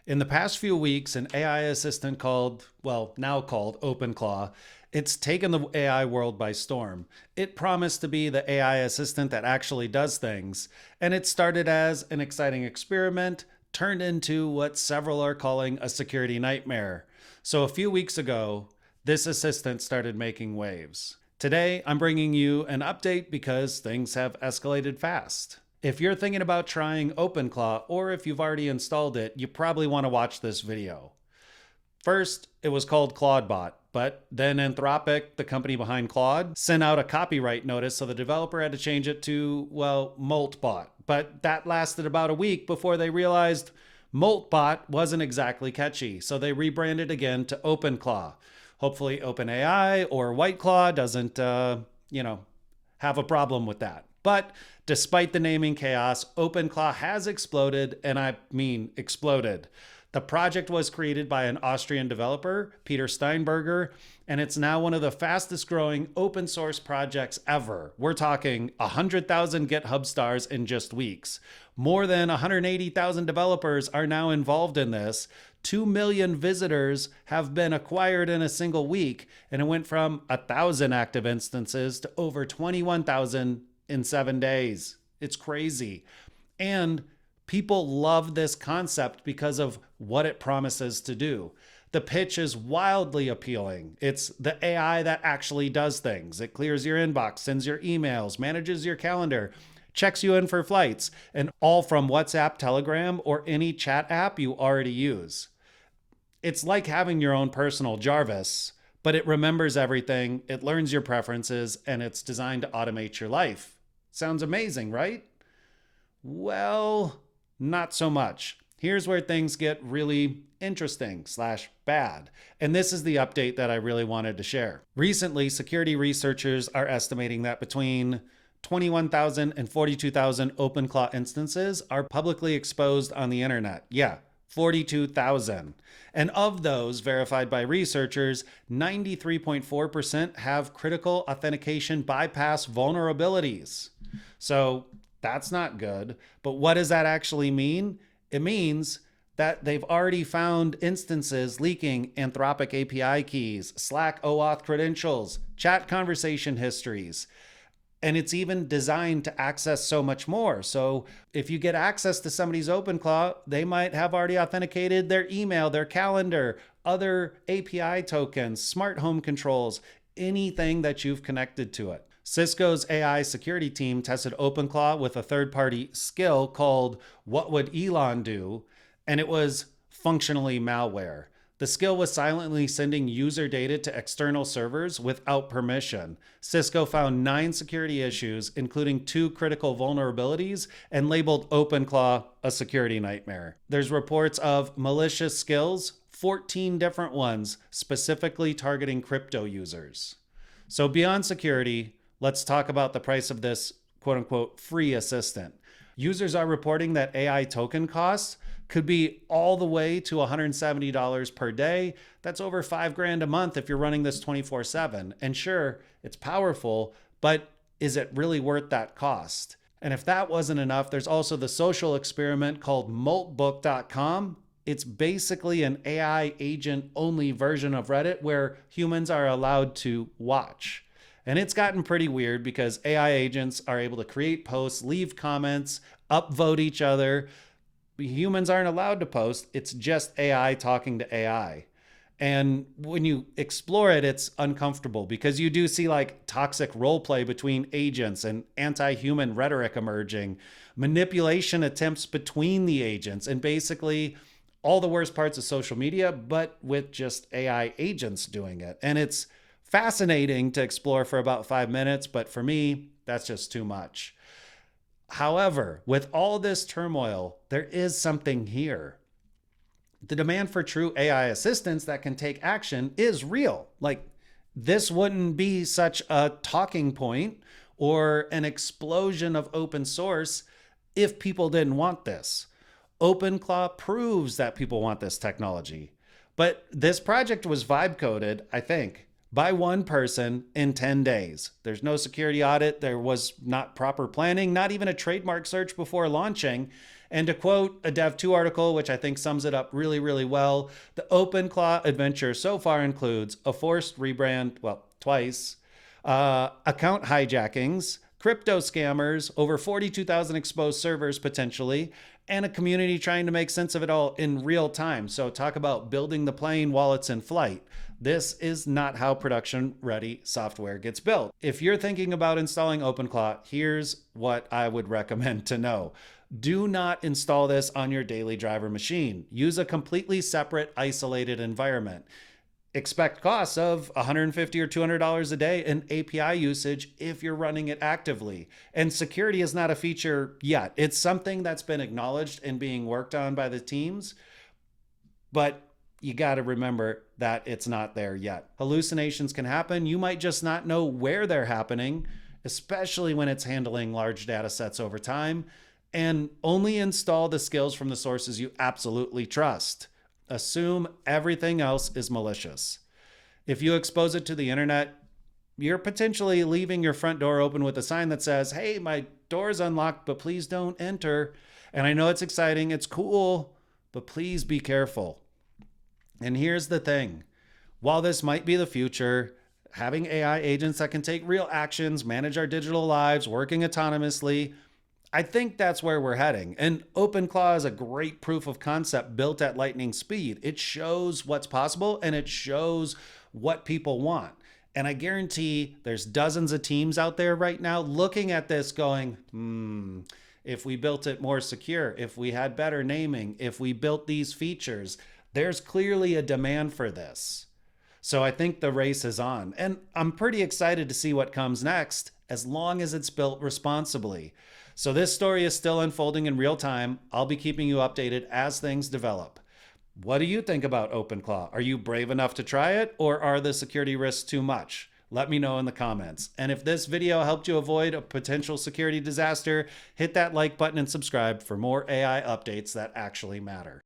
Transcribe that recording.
In the past few weeks, an AI assistant now called OpenClaw, it's taken the AI world by storm. It promised to be the AI assistant that actually does things, and it started as an exciting experiment, turned into what several are calling a security nightmare. So a few weeks ago, this assistant started making waves. Today, I'm bringing you an update because things have escalated fast. If you're thinking about trying OpenClaw, or if you've already installed it, you probably want to watch this video. First, it was called Clawdbot, but then Anthropic, the company behind Claude, sent out a copyright notice, so the developer had to change it to, Moltbot. But that lasted about a week before they realized Moltbot wasn't exactly catchy, so they rebranded again to OpenClaw. Hopefully OpenAI or White Claw doesn't, have a problem with that. But despite the naming chaos, OpenClaw has exploded, and I mean exploded. The project was created by an Austrian developer, Peter Steinberger, and it's now one of the fastest growing open source projects ever. We're talking 100,000 GitHub stars in just weeks. More than 180,000 developers are now involved in this. 2 million visitors have been acquired in a single week, and it went from 1,000 active instances to over 21,000 in 7 days. It's crazy. And people love this concept because of what it promises to do. The pitch is wildly appealing. It's the AI that actually does things. It clears your inbox, sends your emails, manages your calendar, checks you in for flights, and all from WhatsApp, Telegram, or any chat app you already use. It's like having your own personal Jarvis, but it remembers everything, it learns your preferences, and it's designed to automate your life. Sounds amazing, right? Well, not so much. Here's where things get really interesting/bad. And this is the update that I really wanted to share. Recently, security researchers are estimating that between 21,000 and 42,000 OpenClaw instances are publicly exposed on the internet. Yeah, 42,000. And of those verified by researchers, 93.4% have critical authentication bypass vulnerabilities. So that's not good. But what does that actually mean? It means that they've already found instances leaking Anthropic API keys, Slack OAuth credentials, chat conversation histories. And it's even designed to access so much more. So if you get access to somebody's OpenClaw, they might have already authenticated their email, their calendar, other API tokens, smart home controls, anything that you've connected to it. Cisco's AI security team tested OpenClaw with a third-party skill called What Would Elon Do? And it was functionally malware. The skill was silently sending user data to external servers without permission. Cisco found 9 security issues, including 2 critical vulnerabilities, and labeled OpenClaw a security nightmare. There's reports of malicious skills, 14 different ones, specifically targeting crypto users. So beyond security, let's talk about the price of this quote-unquote free assistant. Users are reporting that AI token costs could be all the way to $170 per day. That's over $5,000 a month if you're running this 24/7. And sure, it's powerful, but is it really worth that cost? And if that wasn't enough, there's also the social experiment called Moltbot.com. It's basically an AI agent only version of Reddit where humans are allowed to watch. And it's gotten pretty weird because AI agents are able to create posts, leave comments, upvote each other. Humans aren't allowed to post. It's just AI talking to AI. And when you explore it, it's uncomfortable because you do see like toxic role play between agents and anti-human rhetoric emerging, manipulation attempts between the agents, and basically all the worst parts of social media, but with just AI agents doing it. And it's fascinating to explore for about 5 minutes, but for me, that's just too much. However, with all this turmoil, there is something here. The demand for true AI assistants that can take action is real. Like, this wouldn't be such a talking point or an explosion of open source if people didn't want this. OpenClaw proves that people want this technology. But this project was vibe coded, I think, by one person in 10 days. There's no security audit. There was not proper planning, not even a trademark search before launching. And to quote a Dev2 article, which I think sums it up really, really well, the OpenClaw adventure so far includes a forced rebrand, well, twice, account hijackings, crypto scammers, over 42,000 exposed servers potentially, and a community trying to make sense of it all in real time. So talk about building the plane while it's in flight. This is not how production-ready software gets built. If you're thinking about installing OpenClaw, here's what I would recommend to know. Do not install this on your daily driver machine. Use a completely separate, isolated environment. Expect costs of $150 or $200 a day in API usage if you're running it actively. And security is not a feature yet. It's something that's been acknowledged and being worked on by the teams, but you got to remember that it's not there yet. Hallucinations can happen. You might just not know where they're happening, especially when it's handling large data sets over time. And only install the skills from the sources you absolutely trust. Assume everything else is malicious. If you expose it to the internet, you're potentially leaving your front door open with a sign that says, hey, my door's unlocked, but please don't enter. And I know it's exciting, it's cool, but please be careful. And here's the thing. While this might be the future, having AI agents that can take real actions, manage our digital lives, working autonomously, I think that's where we're heading. And OpenClaw is a great proof of concept built at lightning speed. It shows what's possible and it shows what people want. And I guarantee there's dozens of teams out there right now looking at this going, if we built it more secure, if we had better naming, if we built these features, there's clearly a demand for this. So I think the race is on. And I'm pretty excited to see what comes next, as long as it's built responsibly. So this story is still unfolding in real time. I'll be keeping you updated as things develop. What do you think about OpenClaw? Are you brave enough to try it, or are the security risks too much? Let me know in the comments. And if this video helped you avoid a potential security disaster, hit that like button and subscribe for more AI updates that actually matter.